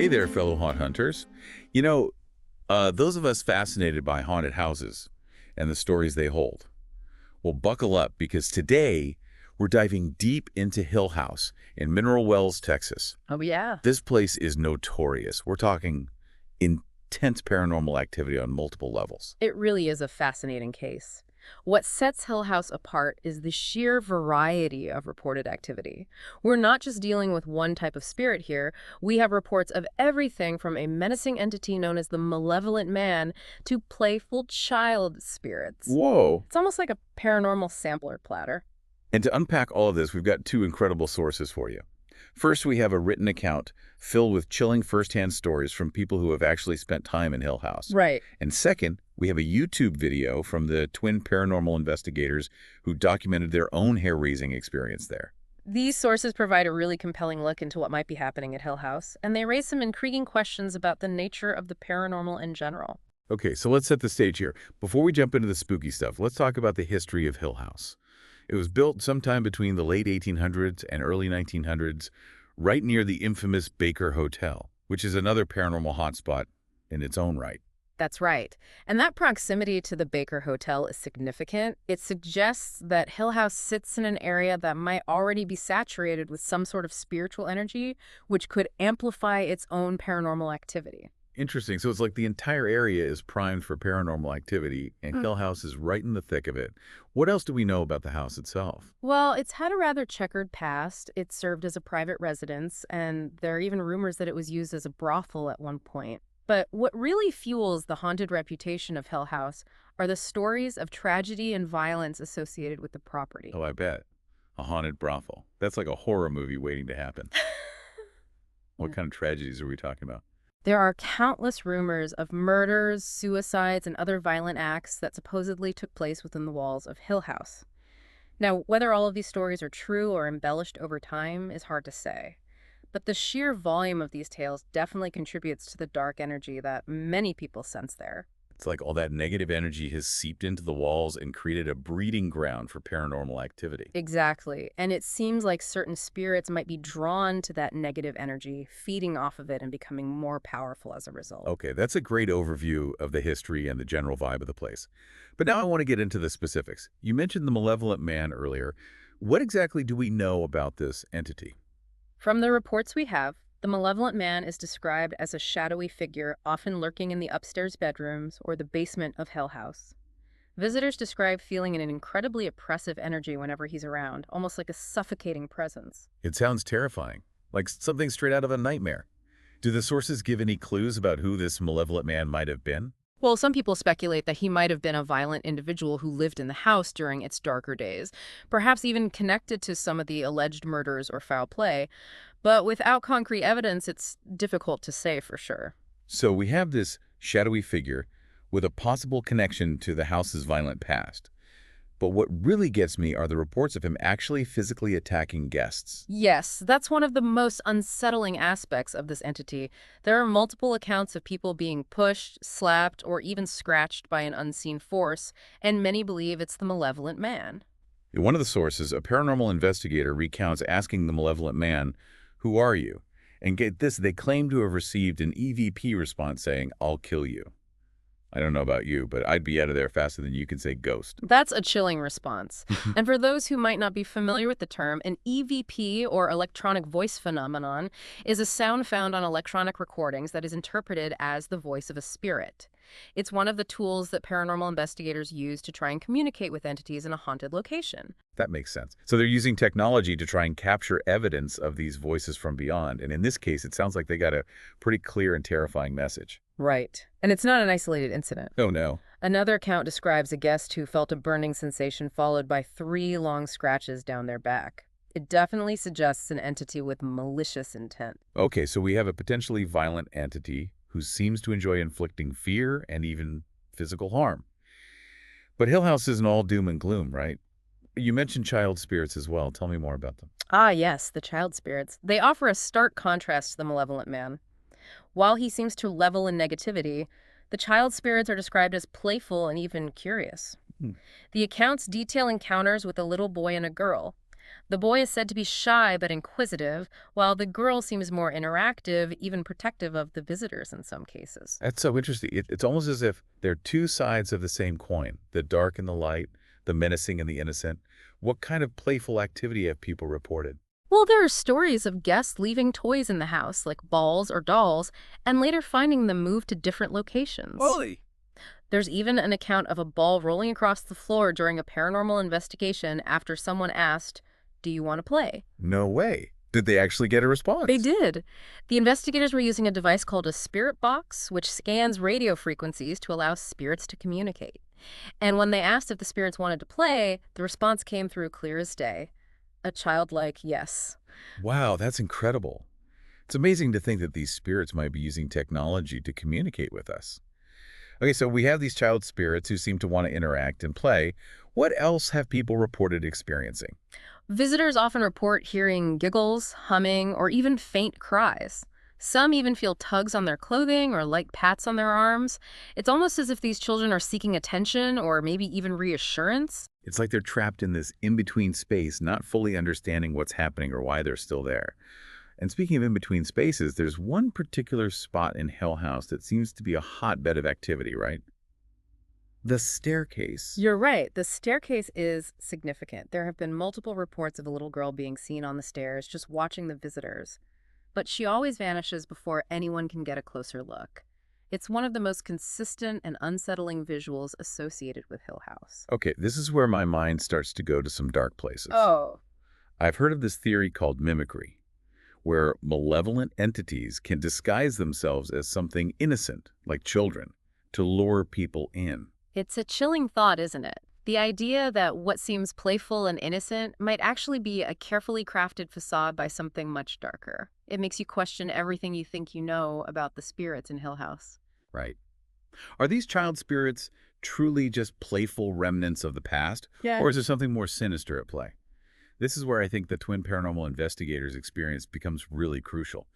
Hey there, fellow haunt hunters. You know, those of us fascinated by haunted houses and the stories they hold, well, buckle up because today we're diving deep into Hill House in Mineral Wells, Texas. Oh, yeah. This place is notorious. We're talking intense paranormal activity on multiple levels. It really is a fascinating case. What sets Hill House apart is the sheer variety of reported activity. We're not just dealing with one type of spirit here. We have reports of everything from a menacing entity known as the Malevolent Man to playful child spirits. Whoa. It's almost like a paranormal sampler platter. And to unpack all of this, we've got two incredible sources for you. First, we have a written account filled with chilling firsthand stories from people who have actually spent time in Hill House. Right. And second, we have a YouTube video from the twin paranormal investigators who documented their own hair-raising experience there. These sources provide a really compelling look into what might be happening at Hill House, and they raise some intriguing questions about the nature of the paranormal in general. Okay, so let's set the stage here. Before we jump into the spooky stuff, let's talk about the history of Hill House. It was built sometime between the late 1800s and early 1900s, right near the infamous Baker Hotel, which is another paranormal hotspot in its own right. That's right. And that proximity to the Baker Hotel is significant. It suggests that Hill House sits in an area that might already be saturated with some sort of spiritual energy, which could amplify its own paranormal activity. Interesting. So it's like the entire area is primed for paranormal activity, and Hill House is right in the thick of it. What else do we know about the house itself? Well, it's had a rather checkered past. It served as a private residence, and there are even rumors that it was used as a brothel at one point. But what really fuels the haunted reputation of Hill House are the stories of tragedy and violence associated with the property. Oh, I bet. A haunted brothel. That's like a horror movie waiting to happen. What Yeah. kind of tragedies are we talking about? There are countless rumors of murders, suicides, and other violent acts that supposedly took place within the walls of Hill House. Now, whether all of these stories are true or embellished over time is hard to say. But the sheer volume of these tales definitely contributes to the dark energy that many people sense there. It's like all that negative energy has seeped into the walls and created a breeding ground for paranormal activity. Exactly. And it seems like certain spirits might be drawn to that negative energy, feeding off of it and becoming more powerful as a result. Okay, that's a great overview of the history and the general vibe of the place. But now I want to get into the specifics. You mentioned the Malevolent Man earlier. What exactly do we know about this entity? From the reports we have, the Malevolent Man is described as a shadowy figure, often lurking in the upstairs bedrooms or the basement of Hill House. Visitors describe feeling an incredibly oppressive energy whenever he's around, almost like a suffocating presence. It sounds terrifying, like something straight out of a nightmare. Do the sources give any clues about who this Malevolent Man might have been? Well, some people speculate that he might have been a violent individual who lived in the house during its darker days, perhaps even connected to some of the alleged murders or foul play. But without concrete evidence, it's difficult to say for sure. So we have this shadowy figure with a possible connection to the house's violent past. But what really gets me are the reports of him actually physically attacking guests. Yes, that's one of the most unsettling aspects of this entity. There are multiple accounts of people being pushed, slapped, or even scratched by an unseen force, and many believe it's the Malevolent Man. In one of the sources, a paranormal investigator recounts asking the Malevolent Man, "Who are you?" And get this, they claim to have received an EVP response saying, "I'll kill you." I don't know about you, but I'd be out of there faster than you can say ghost. That's a chilling response. And for those who might not be familiar with the term, an EVP, or electronic voice phenomenon, is a sound found on electronic recordings that is interpreted as the voice of a spirit. It's one of the tools that paranormal investigators use to try and communicate with entities in a haunted location. That makes sense. So they're using technology to try and capture evidence of these voices from beyond. And in this case, it sounds like they got a pretty clear and terrifying message. Right. And it's not an isolated incident. Oh, no. Another account describes a guest who felt a burning sensation followed by 3 long scratches down their back. It definitely suggests an entity with malicious intent. Okay, so we have a potentially violent entity who seems to enjoy inflicting fear and even physical harm. But Hill House isn't all doom and gloom, right? You mentioned child spirits as well. Tell me more about them. Ah, yes, the child spirits. They offer a stark contrast to the Malevolent Man. While he seems to level in negativity, the child spirits are described as playful and even curious. Hmm. The accounts detail encounters with a little boy and a girl. The boy is said to be shy but inquisitive, while the girl seems more interactive, even protective of the visitors in some cases. That's so interesting. It's almost as if they're two sides of the same coin, the dark and the light, the menacing and the innocent. What kind of playful activity have people reported? Well, there are stories of guests leaving toys in the house, like balls or dolls, and later finding them moved to different locations. Holy. There's even an account of a ball rolling across the floor during a paranormal investigation after someone asked, "Do you want to play?" No way. Did they actually get a They response? did. The investigators were using a device called a spirit box, which scans radio frequencies to allow spirits to communicate. And when they asked if the spirits wanted to play, the response came through clear as day. A childlike yes. Wow, that's incredible. It's amazing to think that these spirits might be using technology to communicate with us. Okay, so we have these child spirits who seem to want to interact and play. What else have people reported experiencing? Visitors often report hearing giggles, humming, or even faint cries. Some even feel tugs on their clothing or light pats on their arms. It's almost as if these children are seeking attention or maybe even reassurance. It's like they're trapped in this in-between space, not fully understanding what's happening or why they're still there. And speaking of in-between spaces, there's one particular spot in Hell House that seems to be a hotbed of activity, right? The staircase. You're right. The staircase is significant. There have been multiple reports of a little girl being seen on the stairs just watching the visitors. But she always vanishes before anyone can get a closer look. It's one of the most consistent and unsettling visuals associated with Hill House. Okay, this is where my mind starts to go to some dark places. Oh, I've heard of this theory called mimicry, where malevolent entities can disguise themselves as something innocent, like children, to lure people in. it's a chilling thought, isn't it? The idea that what seems playful and innocent might actually be a carefully crafted facade by something much darker. It makes you question everything you think you know about the spirits in Hill House. Right. Are these child spirits truly just playful remnants of the past, Yeah. or is there something more sinister at play? This is where I think the twin paranormal investigators' experience becomes really crucial.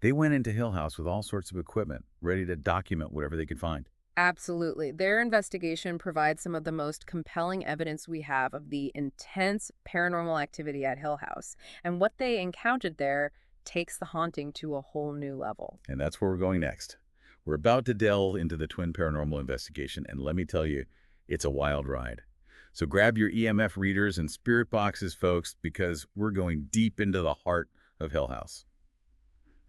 They went into Hill House with all sorts of equipment, ready to document whatever they could find. Absolutely. Their investigation provides some of the most compelling evidence we have of the intense paranormal activity at Hill House. And what they encountered there takes the haunting to a whole new level. And that's where we're going next. We're about to delve into the twin paranormal investigation, and let me tell you, it's a wild ride. So grab your EMF readers and spirit boxes, folks, because we're going deep into the heart of Hill House.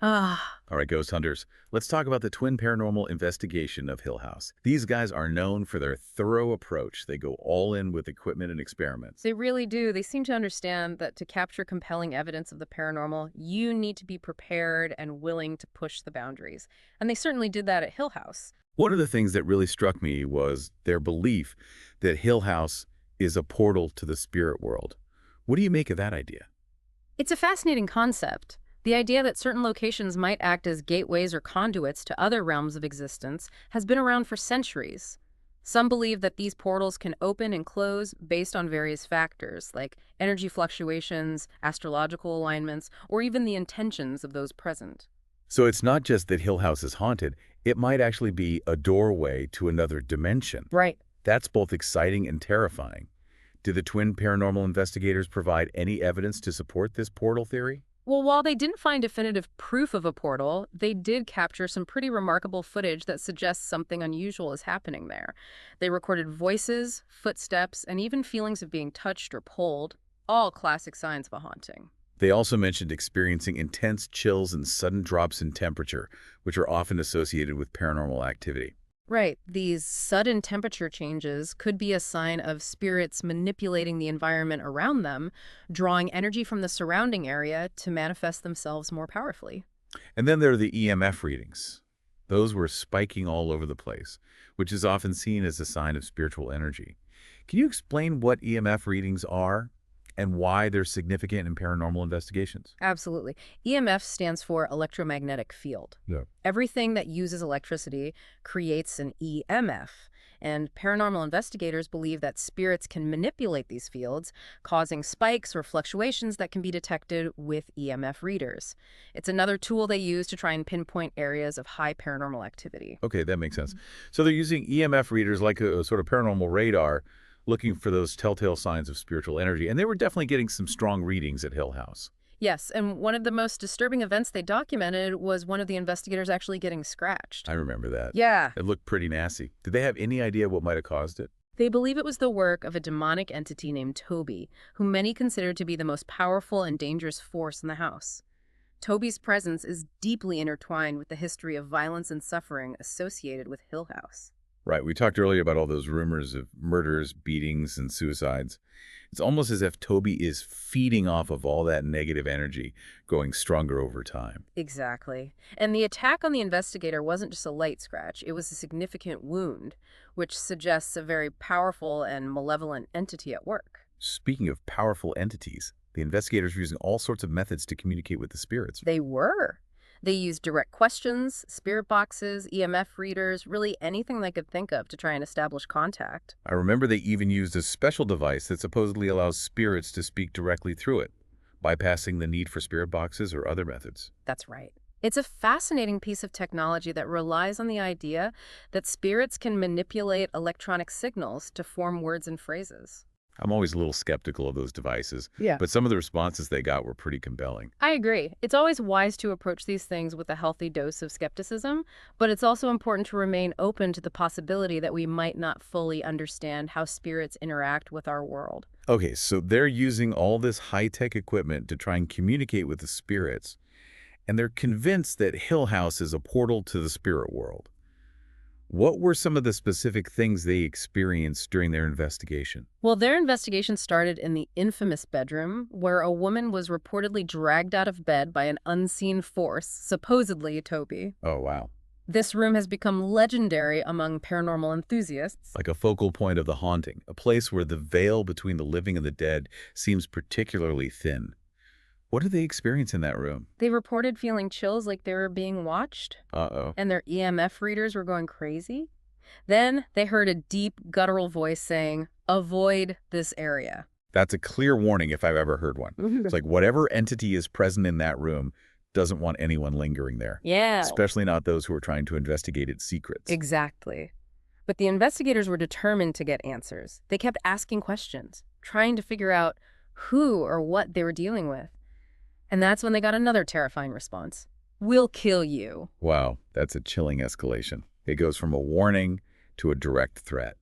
Ah, All right, ghost hunters, let's talk about the twin paranormal investigation of Hill House. These guys are known for their thorough approach. They go all in with equipment and experiments. they really do. They seem to understand that to capture compelling evidence of the paranormal, you need to be prepared and willing to push the boundaries. And they certainly did that at Hill House. One of the things that really struck me was their belief that Hill House is a portal to the spirit world. What do you make of that idea? It's a fascinating concept. The idea that certain locations might act as gateways or conduits to other realms of existence has been around for centuries. Some believe that these portals can open and close based on various factors, like energy fluctuations, astrological alignments, or even the intentions of those present. So it's not just that Hill House is haunted, it might actually be a doorway to another dimension. Right. That's both exciting and terrifying. Did the twin paranormal investigators provide any evidence to support this portal theory? Well, while they didn't find definitive proof of a portal, they did capture some pretty remarkable footage that suggests something unusual is happening there. They recorded voices, footsteps, and even feelings of being touched or pulled, all classic signs of a haunting. They also mentioned experiencing intense chills and sudden drops in temperature, which are often associated with paranormal activity. Right, these sudden temperature changes could be a sign of spirits manipulating the environment around them, drawing energy from the surrounding area to manifest themselves more powerfully. And then there are the EMF readings. Those were spiking all over the place, which is often seen as a sign of spiritual energy. Can you explain what EMF readings are and why they're significant in paranormal investigations? Absolutely. EMF stands for electromagnetic field. Yeah. Everything that uses electricity creates an EMF. And paranormal investigators believe that spirits can manipulate these fields, causing spikes or fluctuations that can be detected with EMF readers. It's another tool they use to try and pinpoint areas of high paranormal activity. Okay, that makes sense. So they're using EMF readers like a sort of paranormal radar, looking for those telltale signs of spiritual energy. And they were definitely getting some strong readings at Hill House. Yes, and one of the most disturbing events they documented was one of the investigators actually getting I scratched. remember that. Yeah. It looked pretty nasty. Did they have any idea what might have caused it? They believe it was the work of a demonic entity named Toby, who many consider to be the most powerful and dangerous force in the house. Toby's presence is deeply intertwined with the history of violence and suffering associated with Hill House. Right. We talked earlier about all those rumors of murders, beatings, and suicides. It's almost as if Toby is feeding off of all that negative energy, growing stronger over time. Exactly. And the attack on the investigator wasn't just a light scratch, it was a significant wound, which suggests a very powerful and malevolent entity at work. Speaking of powerful entities, the investigators were using all sorts of methods to communicate with the spirits. They were. They used direct questions, spirit boxes, EMF readers, really anything they could think of to try and establish contact. I remember they even used a special device that supposedly allows spirits to speak directly through it, bypassing the need for spirit boxes or other methods. That's right. It's a fascinating piece of technology that relies on the idea that spirits can manipulate electronic signals to form words and phrases. I'm always a little skeptical of those devices, Yeah. but some of the responses they got were pretty compelling. I agree. It's always wise to approach these things with a healthy dose of skepticism, but it's also important to remain open to the possibility that we might not fully understand how spirits interact with our world. Okay, so they're using all this high-tech equipment to try and communicate with the spirits, and they're convinced that Hill House is a portal to the spirit world. What were some of the specific things they experienced during their investigation? Well, their investigation started in the infamous bedroom, where a woman was reportedly dragged out of bed by an unseen force, supposedly Toby. Oh, wow. This room has become legendary among paranormal enthusiasts. Like a focal point of the haunting, a place where the veil between the living and the dead seems particularly thin. What did they experience in that room? They reported feeling chills like they were being watched, Uh-oh. and their EMF readers were going crazy. Then they heard a deep, guttural voice saying, "Avoid this area." That's a clear warning if I've ever heard one. It's like whatever entity is present in that room doesn't want anyone lingering there, Yeah. especially not those who are trying to investigate its secrets. Exactly. But the investigators were determined to get answers. They kept asking questions, trying to figure out who or what they were dealing with. And that's when they got another terrifying response. "We'll kill you." Wow, that's a chilling escalation. It goes from a warning to a direct threat.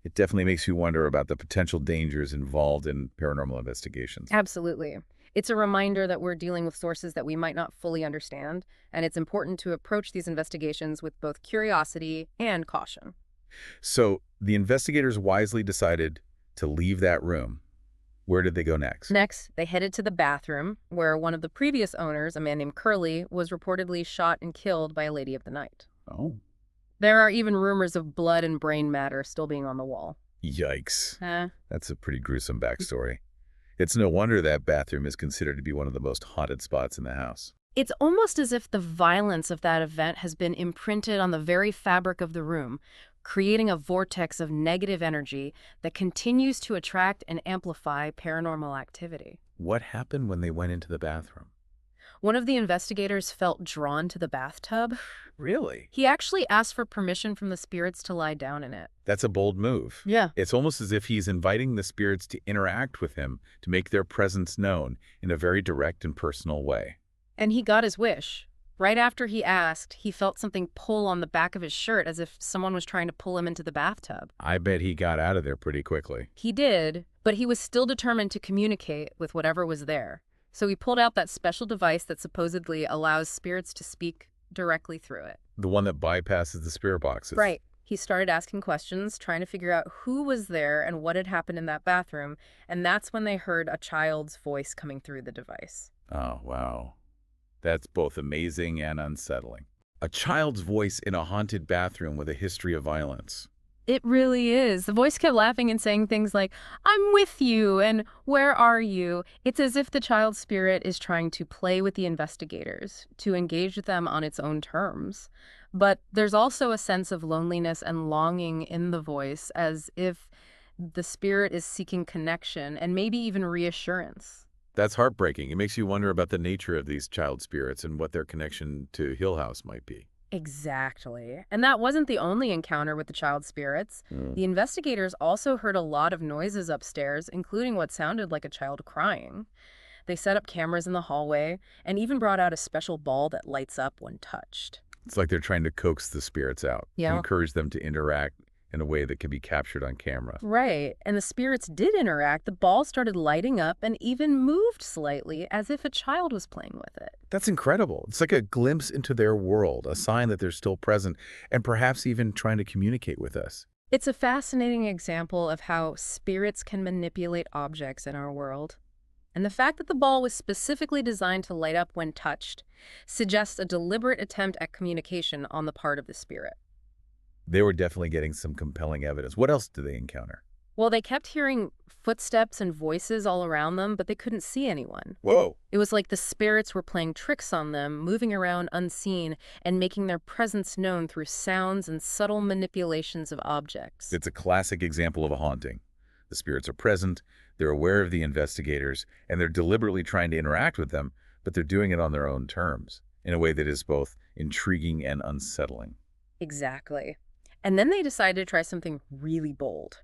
It definitely makes you wonder about the potential dangers involved in paranormal investigations. Absolutely. It's a reminder that we're dealing with sources that we might not fully understand, and it's important to approach these investigations with both curiosity and caution. So the investigators wisely decided to leave that room. Where did they go next? Next, they headed to the bathroom, where one of the previous owners, a man named Curly, was reportedly shot and killed by a lady of the night. Oh. There are even rumors of blood and brain matter still being on the wall. Yikes. Huh? That's a pretty gruesome backstory. It's no wonder that bathroom is considered to be one of the most haunted spots in the house. It's almost as if the violence of that event has been imprinted on the very fabric of the room, creating a vortex of negative energy that continues to attract and amplify paranormal activity. What happened when they went into the bathroom? One of the investigators felt drawn to the bathtub. Really? He actually asked for permission from the spirits to lie down in it. That's a bold move. Yeah. It's almost as if he's inviting the spirits to interact with him, to make their presence known in a very direct and personal way. And he got his wish. Right after he asked, he felt something pull on the back of his shirt as if someone was trying to pull him into the bathtub. I bet he got out of there pretty quickly. He did, but he was still determined to communicate with whatever was there. So he pulled out that special device that supposedly allows spirits to speak directly through it. The one that bypasses the spirit boxes. Right. He started asking questions, trying to figure out who was there and what had happened in that bathroom, and that's when they heard a child's voice coming through the device. Oh, wow. That's both amazing and unsettling. A child's voice in a haunted bathroom with a history of violence. It really is. The voice kept laughing and saying things like, "I'm with you," and "Where are you?" It's as if the child's spirit is trying to play with the investigators, to engage with them on its own terms. But there's also a sense of loneliness and longing in the voice, as if the spirit is seeking connection and maybe even reassurance. That's heartbreaking. It makes you wonder about the nature of these child spirits and what their connection to Hill House might be. Exactly. And that wasn't the only encounter with the child spirits. Mm. The investigators also heard a lot of noises upstairs, including what sounded like a child crying. They set up cameras in the hallway and even brought out a special ball that lights up when touched. It's like they're trying to coax the spirits out, Yeah. encourage them to interact in a way that can be captured on camera. Right. And the spirits did interact. The ball started lighting up and even moved slightly as if a child was playing with it. That's incredible. It's like a glimpse into their world, a sign that they're still present and perhaps even trying to communicate with us. It's a fascinating example of how spirits can manipulate objects in our world. And the fact that the ball was specifically designed to light up when touched suggests a deliberate attempt at communication on the part of the spirit. They were definitely getting some compelling evidence. What else do they encounter? Well, they kept hearing footsteps and voices all around them, but they couldn't see anyone. Whoa. It was like the spirits were playing tricks on them, moving around unseen and making their presence known through sounds and subtle manipulations of objects. It's a classic example of a haunting. The spirits are present, they're aware of the investigators, and they're deliberately trying to interact with them, but they're doing it on their own terms, in a way that is both intriguing and unsettling. Exactly. And then they decided to try something really bold.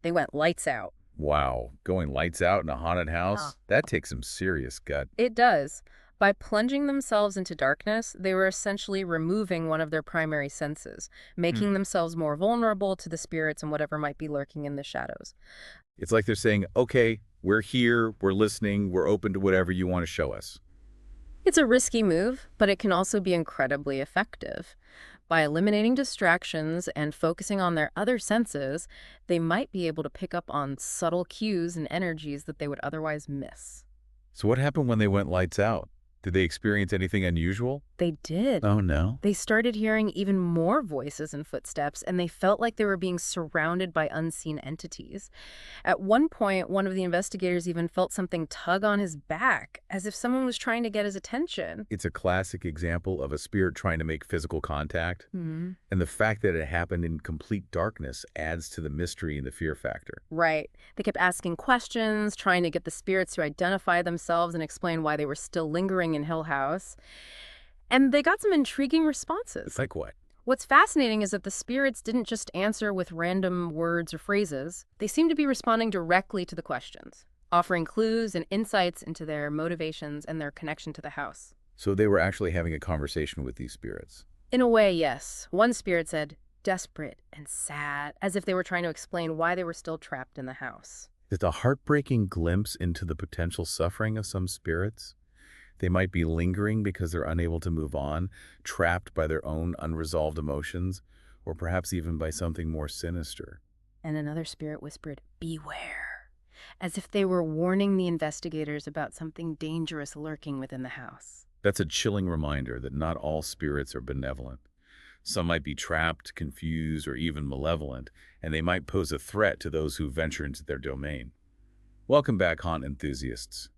They went lights out. Wow, going lights out in a haunted house? That takes some serious gut. It does. By plunging themselves into darkness, they were essentially removing one of their primary senses, making themselves more vulnerable to the spirits and whatever might be lurking in the shadows. It's like they're saying, okay, we're here, we're listening, we're open to whatever you want to show us. It's a risky move, but it can also be incredibly effective. By eliminating distractions and focusing on their other senses, they might be able to pick up on subtle cues and energies that they would otherwise miss. So what happened when they went lights out? Did they experience anything unusual? They did. Oh, no. They started hearing even more voices and footsteps, and they felt like they were being surrounded by unseen entities. At one point, one of the investigators even felt something tug on his back, as if someone was trying to get his attention. It's a classic example of a spirit trying to make physical contact. Hmm. And the fact that it happened in complete darkness adds to the mystery and the fear factor. Right. They kept asking questions, trying to get the spirits to identify themselves and explain why they were still lingering in Hill House. And they got some intriguing responses. It's like what? What's fascinating is that the spirits didn't just answer with random words or phrases. They seemed to be responding directly to the questions, offering clues and insights into their motivations and their connection to the house. So they were actually having a conversation with these spirits. In a way, yes. One spirit said, desperate and sad, as if they were trying to explain why they were still trapped in the house. It's a heartbreaking glimpse into the potential suffering of some spirits. They might be lingering because they're unable to move on, trapped by their own unresolved emotions, or perhaps even by something more sinister. And another spirit whispered, beware, as if they were warning the investigators about something dangerous lurking within the house. That's a chilling reminder that not all spirits are benevolent. Some might be trapped, confused, or even malevolent, and they might pose a threat to those who venture into their domain. Welcome back, haunt enthusiasts.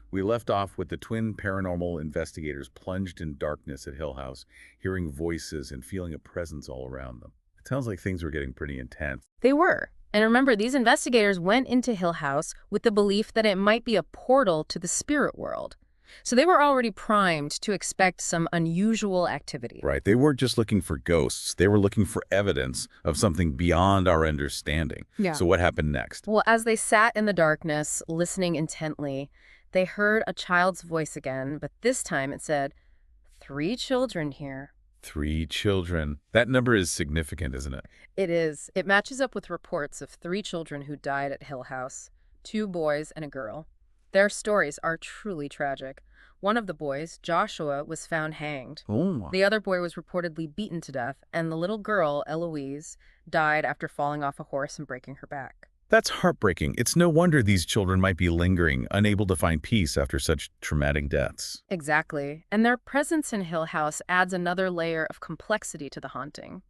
We left off with the twin paranormal investigators plunged in darkness at Hill House, hearing voices and feeling a presence all around them. It sounds like things were getting pretty intense. They were. And remember, these investigators went into Hill House with the belief that it might be a portal to the spirit world. So they were already primed to expect some unusual activity. Right. They weren't just looking for ghosts. They were looking for evidence of something beyond our understanding. Yeah. So what happened next? Well, as they sat in the darkness, listening intently, they heard a child's voice again, but this time it said, 3 children here. 3 children. That number is significant, isn't it? It is. It matches up with reports of 3 children who died at Hill House, 2 boys and a girl. Their stories are truly tragic. One of the boys, Joshua, was found hanged. Oh. The other boy was reportedly beaten to death, and the little girl, Eloise, died after falling off a horse and breaking her back. That's heartbreaking. It's no wonder these children might be lingering, unable to find peace after such traumatic deaths. Exactly. And their presence in Hill House adds another layer of complexity to the haunting.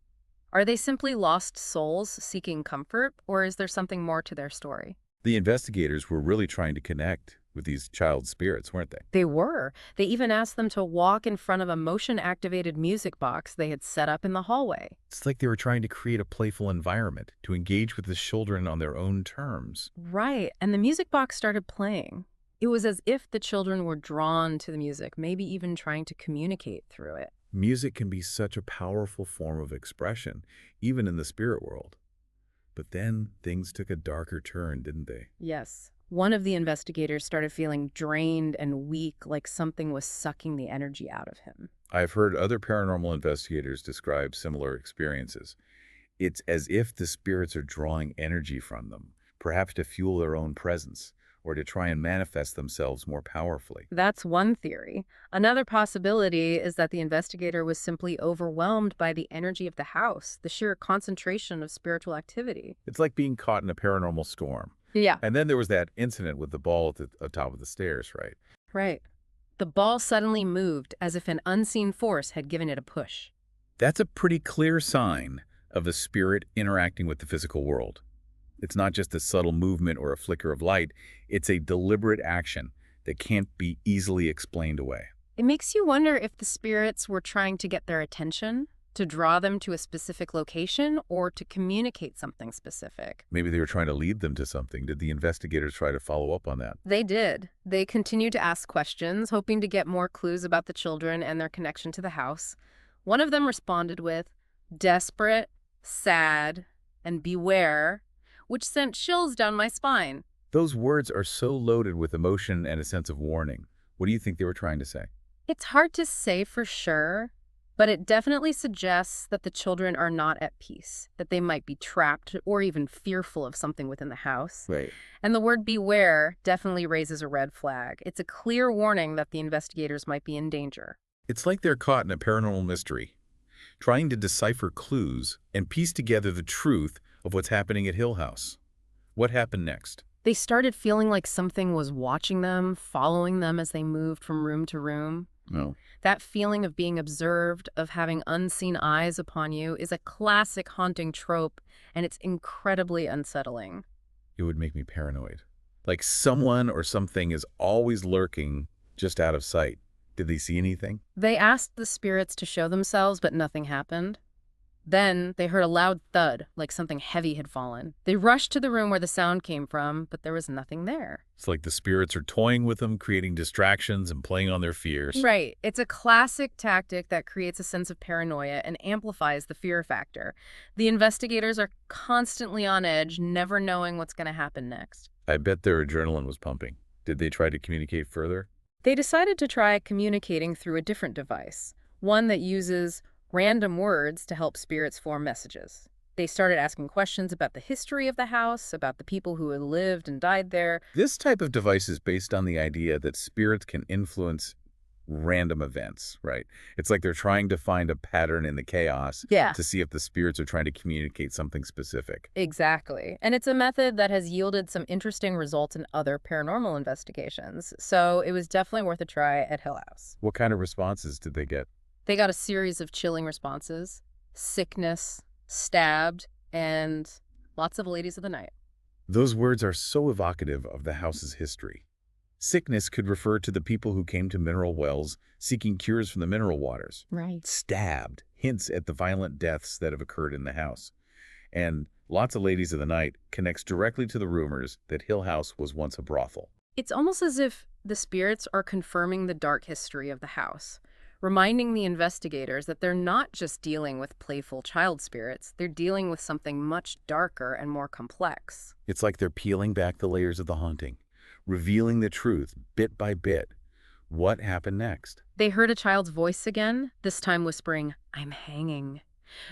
Are they simply lost souls seeking comfort, or is there something more to their story? The investigators were really trying to connect with these child spirits, weren't they? They were. They even asked them to walk in front of a motion-activated music box they had set up in the hallway. It's like they were trying to create a playful environment to engage with the children on their own terms. Right, and the music box started playing. It was as if the children were drawn to the music, maybe even trying to communicate through it. Music can be such a powerful form of expression, even in the spirit world. But then things took a darker turn, didn't they? Yes. One of the investigators started feeling drained and weak, like something was sucking the energy out of him. I've heard other paranormal investigators describe similar experiences. It's as if the spirits are drawing energy from them, perhaps to fuel their own presence, or to try and manifest themselves more powerfully. That's one theory. Another possibility is that the investigator was simply overwhelmed by the energy of the house, the sheer concentration of spiritual activity. It's like being caught in a paranormal storm. Yeah. And then there was that incident with the ball at the top of the stairs, right? Right. The ball suddenly moved as if an unseen force had given it a push. That's a pretty clear sign of a spirit interacting with the physical world. It's not just a subtle movement or a flicker of light, it's a deliberate action that can't be easily explained away. It makes you wonder if the spirits were trying to get their attention, to draw them to a specific location, or to communicate something specific. Maybe they were trying to lead them to something. Did the investigators try to follow up on that? They did. They continued to ask questions, hoping to get more clues about the children and their connection to the house. One of them responded with, "Desperate, sad, and beware," which sent chills down my spine. Those words are so loaded with emotion and a sense of warning. What do you think they were trying to say? It's hard to say for sure, but it definitely suggests that the children are not at peace, that they might be trapped or even fearful of something within the house. Right. And the word beware definitely raises a red flag. It's a clear warning that the investigators might be in danger. It's like they're caught in a paranormal mystery, trying to decipher clues and piece together the truth of what's happening at Hill House. What happened next? They started feeling like something was watching them, following them as they moved from room to room. No. That feeling of being observed, of having unseen eyes upon you, is a classic haunting trope, and it's incredibly unsettling. It would make me paranoid. Like someone or something is always lurking just out of sight. Did they see anything? They asked the spirits to show themselves, but nothing happened. Then they heard a loud thud, like something heavy had fallen. They rushed to the room where the sound came from, but there was nothing there. It's like the spirits are toying with them, creating distractions and playing on their fears. Right. It's a classic tactic that creates a sense of paranoia and amplifies the fear factor. The investigators are constantly on edge, never knowing what's going to happen next. I bet their adrenaline was pumping. Did they try to communicate further? They decided to try communicating through a different device, one that uses random words to help spirits form messages. They started asking questions about the history of the house, about the people who had lived and died there. This type of device is based on the idea that spirits can influence random events, right? It's like they're trying to find a pattern in the chaos Yeah. to see if the spirits are trying to communicate something specific. Exactly. And it's a method that has yielded some interesting results in other paranormal investigations. So it was definitely worth a try at Hill House. What kind of responses did they get? They got a series of chilling responses: sickness, stabbed, and lots of ladies of the night. Those words are so evocative of the house's history. Sickness could refer to the people who came to mineral wells seeking cures from the mineral waters. Right. Stabbed hints at the violent deaths that have occurred in the house. And lots of ladies of the night connects directly to the rumors that Hill House was once a brothel. It's almost as if the spirits are confirming the dark history of the house, reminding the investigators that they're not just dealing with playful child spirits, they're dealing with something much darker and more complex. It's like they're peeling back the layers of the haunting, revealing the truth bit by bit. What happened next? They heard a child's voice again, this time whispering, "I'm hanging."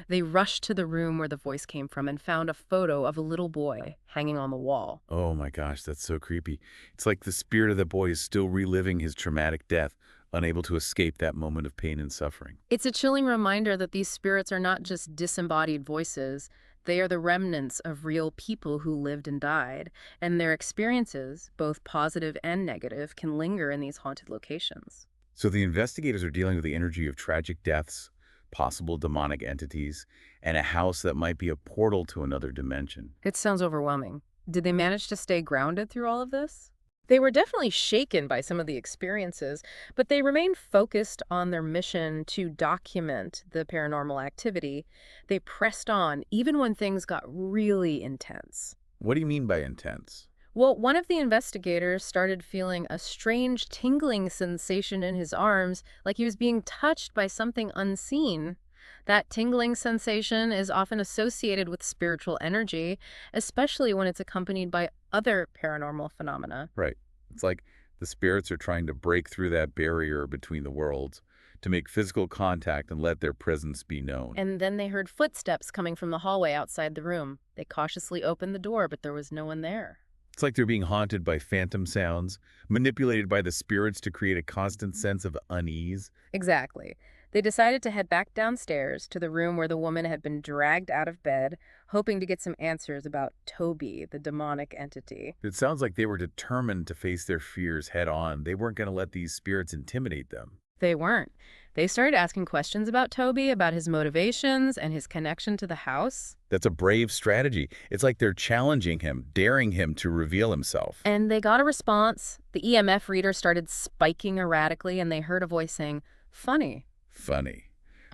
They rushed to the room where the voice came from and found a photo of a little boy hanging on the wall. Oh my gosh, that's so creepy. It's like the spirit of the boy is still reliving his traumatic death, unable to escape that moment of pain and suffering. It's a chilling reminder that these spirits are not just disembodied voices. They are the remnants of real people who lived and died, and their experiences, both positive and negative, can linger in these haunted locations. So the investigators are dealing with the energy of tragic deaths, possible demonic entities, and a house that might be a portal to another dimension. It sounds overwhelming. Did they manage to stay grounded through all of this? They were definitely shaken by some of the experiences, but they remained focused on their mission to document the paranormal activity. They pressed on even when things got really intense. What do you mean by intense? Well, one of the investigators started feeling a strange tingling sensation in his arms, like he was being touched by something unseen. That tingling sensation is often associated with spiritual energy, especially when it's accompanied by other paranormal phenomena. Right. It's like the spirits are trying to break through that barrier between the worlds to make physical contact and let their presence be known. And then they heard footsteps coming from the hallway outside the room. They cautiously opened the door, but there was no one there. It's like they're being haunted by phantom sounds, manipulated by the spirits to create a constant sense of unease. Exactly. They decided to head back downstairs to the room where the woman had been dragged out of bed, hoping to get some answers about Toby, the demonic entity. It sounds like they were determined to face their fears head on. They weren't going to let these spirits intimidate them. They weren't. They started asking questions about Toby, about his motivations and his connection to the house. That's a brave strategy. It's like they're challenging him, daring him to reveal himself. And they got a response. The EMF reader started spiking erratically, and they heard a voice saying, "Funny." Funny.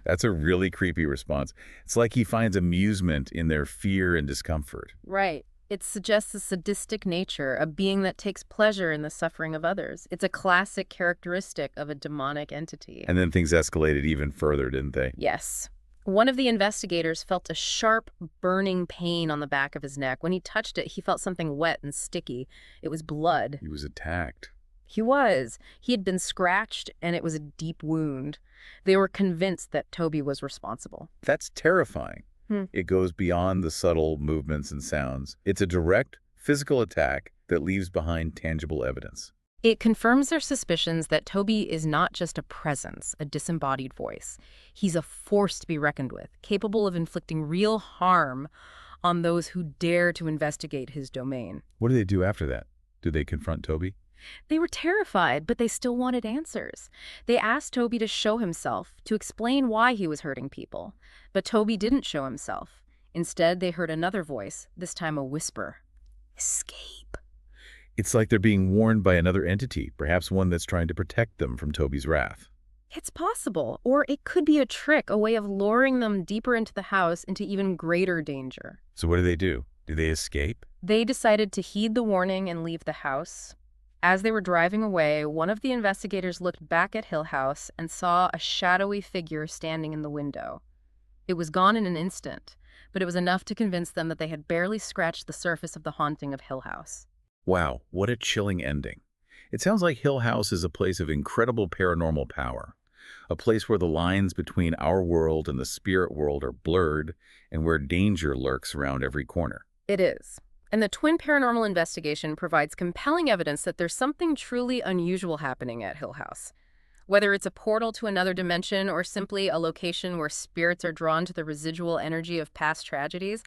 That's a really creepy response. It's like he finds amusement in their fear and discomfort. Right. It suggests a sadistic nature, a being that takes pleasure in the suffering of others. It's a classic characteristic of a demonic entity. And then things escalated even further, didn't they? Yes. One of the investigators felt a sharp, burning pain on the back of his neck. When he touched it, he felt something wet and sticky. It was blood. He was attacked. He was. He had been scratched, and it was a deep wound. They were convinced that Toby was responsible. That's terrifying. Hmm. It goes beyond the subtle movements and sounds. It's a direct, physical attack that leaves behind tangible evidence. It confirms their suspicions that Toby is not just a presence, a disembodied voice. He's a force to be reckoned with, capable of inflicting real harm on those who dare to investigate his domain. What do they do after that? Do they confront Toby? They were terrified, but they still wanted answers. They asked Toby to show himself, to explain why he was hurting people. But Toby didn't show himself. Instead, they heard another voice, this time a whisper. "Escape." It's like they're being warned by another entity, perhaps one that's trying to protect them from Toby's wrath. It's possible, or it could be a trick, a way of luring them deeper into the house, into even greater danger. So what do? Do they escape? They decided to heed the warning and leave the house. As they were driving away, one of the investigators looked back at Hill House and saw a shadowy figure standing in the window. It was gone in an instant, but it was enough to convince them that they had barely scratched the surface of the haunting of Hill House. Wow, what a chilling ending. It sounds like Hill House is a place of incredible paranormal power, a place where the lines between our world and the spirit world are blurred and where danger lurks around every corner. It is. And the Twin Paranormal Investigation provides compelling evidence that there's something truly unusual happening at Hill House. Whether it's a portal to another dimension or simply a location where spirits are drawn to the residual energy of past tragedies,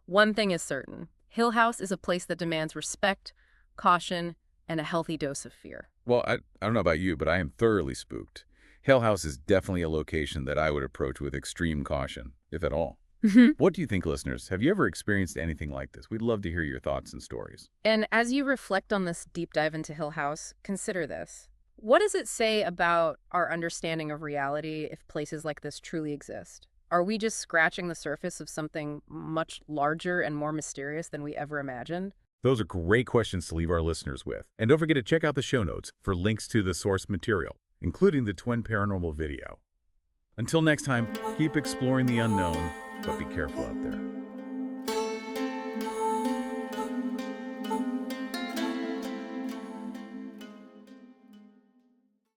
one thing is certain. Hill House is a place that demands respect, caution, and a healthy dose of fear. Well, I don't know about you, but I am thoroughly spooked. Hill House is definitely a location that I would approach with extreme caution, if at all. What do you think, listeners? Have you ever experienced anything like this? We'd love to hear your thoughts and stories. And as you reflect on this deep dive into Hill House, consider this. What does it say about our understanding of reality if places like this truly exist? Are we just scratching the surface of something much larger and more mysterious than we ever imagined? Those are great questions to leave our listeners with. And don't forget to check out the show notes for links to the source material, including the Twin Paranormal video. Until next time, keep exploring the unknown, but be careful out there.